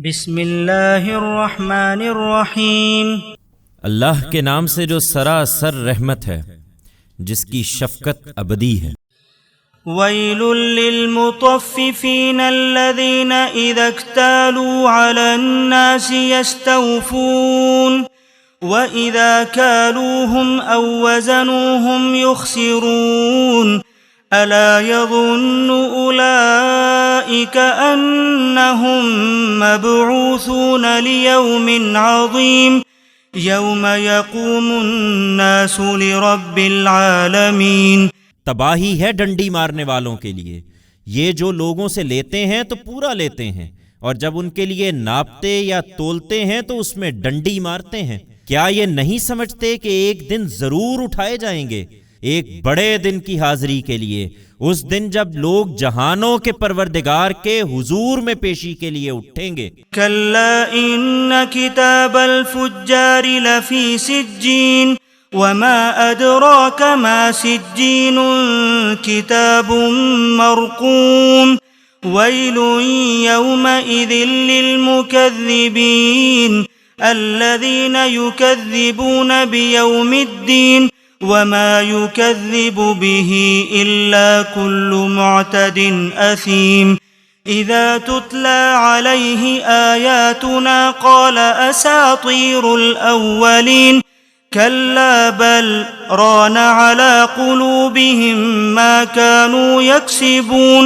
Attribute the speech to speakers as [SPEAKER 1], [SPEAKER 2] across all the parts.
[SPEAKER 1] बिस्मिल्लाहिर्रहमानिर्रहीम।
[SPEAKER 2] अल्लाह के नाम से जो सरासर रहमत है, जिसकी शफ़क़त अबदी है।
[SPEAKER 1] वैलुल लिलमुतफ्फिफ़ीन अल्लज़ीना इज़ा इक्तालू अलन्नासि यस्तawफ़ून व इज़ा कालूहुम औ वज़नूहुम युख़सिरून अला यज़ुन्नु उलाइक अन्नहुम मबऊसून लियौमिन अज़ीम यौम यक़ूमुन्नासु लिरब्बिल आलमीन।
[SPEAKER 2] तबाही है डंडी मारने वालों के लिए। ये जो लोगों से लेते हैं तो पूरा लेते हैं, और जब उनके लिए नापते या तोलते हैं तो उसमें डंडी मारते हैं। क्या ये नहीं समझते कि एक दिन जरूर उठाए जाएंगे, एक बड़े दिन की हाजिरी के लिए, उस दिन जब लोग जहानों के परवरदिगार के हुजूर में पेशी के लिए उठेंगे।
[SPEAKER 1] कल्ला इन्न किताबल फुज्जारि लफी सिज्जीन वमा अदराक मा सिज्जीनुन किताबुम मरकूम वैलुन यौमइज़िन लिलमुकज़्ज़िबीन अल्लज़ीना युकज़्ज़िबून बियौमिद्दीन वमा युकज़्ज़िबु बिही इल्ला कुल्लु मुअतदिन असीम। इज़ा तुतला अलैहि आयातुना क़ाल असातीरुल अव्वलीन कल्ला बल रान अला क़ुलूबिहिम मा कानू यक्सिबून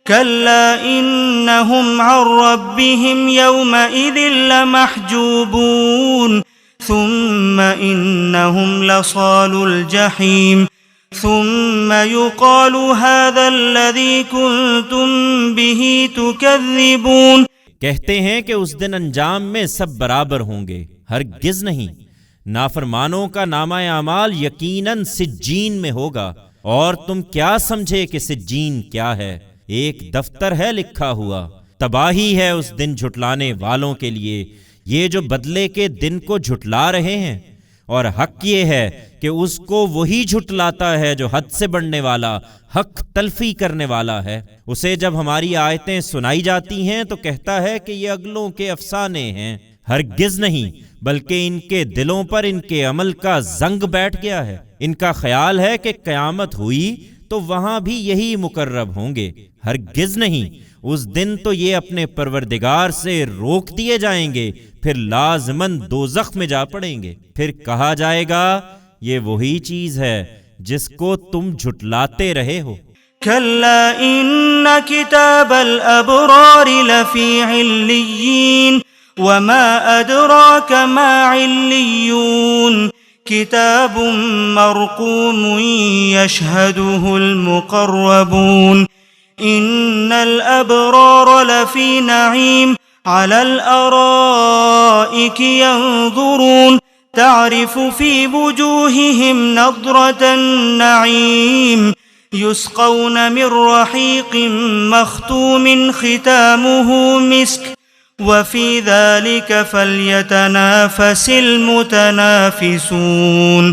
[SPEAKER 1] कल्ला इन्नहुम अन रब्बिहिम यौमइज़िन लमहजूबून सुम्म इन्नहुम लसालुल जहीम सुम्म युक़ालु हाज़ाल्लज़ी कुन्तुम बिही तुकज़्ज़िबून।
[SPEAKER 2] कहते हैं कि उस दिन अंजाम में सब बराबर होंगे, हरगिज नहीं। नाफरमानों का नामा अमाल यकीनन सिज्जीन में होगा। और तुम क्या समझे कि सिज्जीन क्या है? एक दफ्तर है लिखा हुआ। तबाही है उस दिन झुटलाने वालों के लिए, ये जो बदले के दिन को झुटला रहे हैं। और हक ये है कि उसको वही झुटलाता है जो हद से बढ़ने वाला, हक तलफी करने वाला है। उसे जब हमारी आयतें सुनाई जाती हैं तो कहता है कि ये अगलों के अफसाने हैं। हरगिज नहीं, बल्कि इनके दिलों पर इनके अमल का जंग बैठ गया है। इनका ख्याल है कि कयामत हुई तो वहां भी यही मुकर्रब होंगे। हरगिज नहीं, उस दिन तो ये अपने परवरदिगार से रोक दिए जाएंगे, फिर लाजमन दोज़ख में जा पड़ेंगे। फिर कहा जाएगा ये वही चीज है जिसको तुम झुटलाते रहे हो।
[SPEAKER 1] कल्ला इन्न किताबल अबरारि लफी इल्लिय्यीन वमा अदराक मा इल्लिय्यून किताबुम मरकूमुन यशहदुहुल मुक़र्रबून इन्नल अबरार लफी नईम अलल अराइकि यंज़ुरून तारिफु फी वुजूहिहिम नज़रतन नईम युस्क़ौन मिन रहीक़िन मख़्तूमिन ख़ितामुहु मिस्क वफ़ी ज़ालिक फ़ल्यतनाफ़सिल मुतनाफ़िसून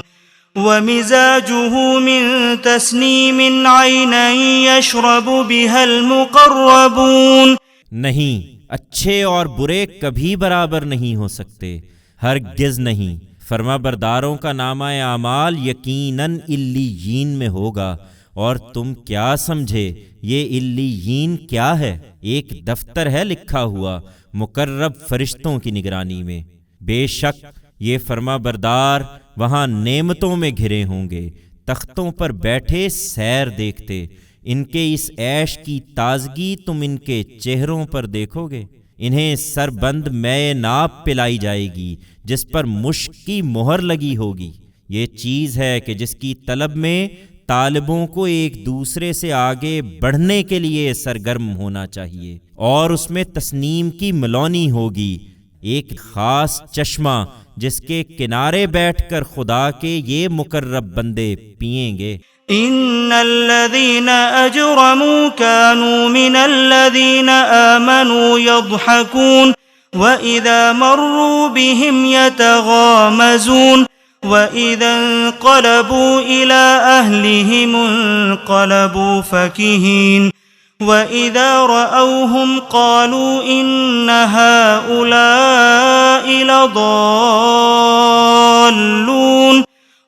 [SPEAKER 1] वमिज़ाजुहु मिन तस्नीमिन ऐनन यशरबु बिहल मुक़र्रबून।
[SPEAKER 2] नहीं, अच्छे और बुरे कभी बराबर नहीं हो सकते, हरगिज नहीं। फरमाबरदारों का नामा आमाल यकीनन इल्लीयीन में होगा। और तुम क्या समझे ये इल्लीयीन क्या है? एक दफ्तर है लिखा हुआ, मुकर्रब फरिश्तों की निगरानी में। बेशक ये फरमाबरदार वहां नेमतों में घिरे होंगे, तख्तों पर बैठे सैर देखते। इनके इस ऐश की ताजगी तुम इनके चेहरों पर देखोगे। इन्हें सरबंद मैं नाप पिलाई जाएगी जिस पर मुश्क की मोहर लगी होगी। ये चीज है कि जिसकी तलब में तालिबों को एक दूसरे से आगे बढ़ने के लिए सरगर्म होना चाहिए, और उसमें तस्नीम की मलौनी होगी, एक खास चश्मा जिसके किनारे बैठकर खुदा के ये मुकर्रब बंदे पिएंगे।
[SPEAKER 1] इन्नल्लज़ीना अजरमू कानू मिनल्लज़ीना आमनू यضحकून व इज़ा मर्रू बिहिम यतगामज़ून व इज़ा इंक़लबू इला अहलिहिम इंक़लबू फ़कीहीन وإذا رأوهم قالوا إن هؤلاء لضالون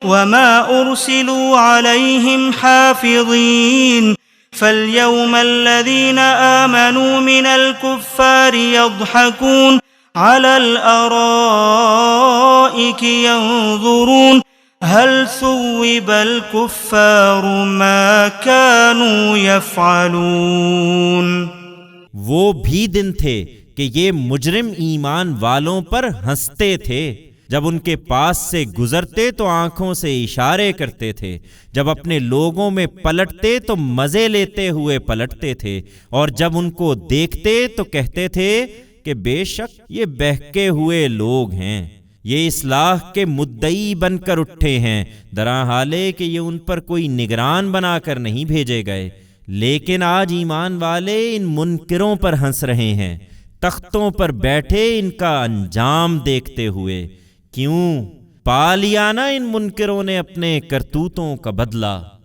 [SPEAKER 1] وما أرسلوا عليهم حافظين فاليوم الذين آمنوا من الكفار يضحكون على الأرائك ينظرون هل ثوب الكفار ما كانوا يفعلون।
[SPEAKER 2] वो भी दिन थे कि ये मुजरिम ईमान वालों पर हंसते थे। जब उनके पास से गुजरते तो आंखों से इशारे करते थे, जब अपने लोगों में पलटते तो मजे लेते हुए पलटते थे, और जब उनको देखते तो कहते थे कि बेशक ये बहके हुए लोग हैं, ये इस्लाह के मुद्दई बनकर उठे हैं, दरा हाले कि ये उन पर कोई निगरान बनाकर नहीं भेजे गए। लेकिन आज ईमान वाले इन मुनकिरों पर हंस रहे हैं, तख्तों पर बैठे इनका अंजाम देखते हुए। क्यों? पा लिया ना इन मुनकिरों ने अपने करतूतों का बदला।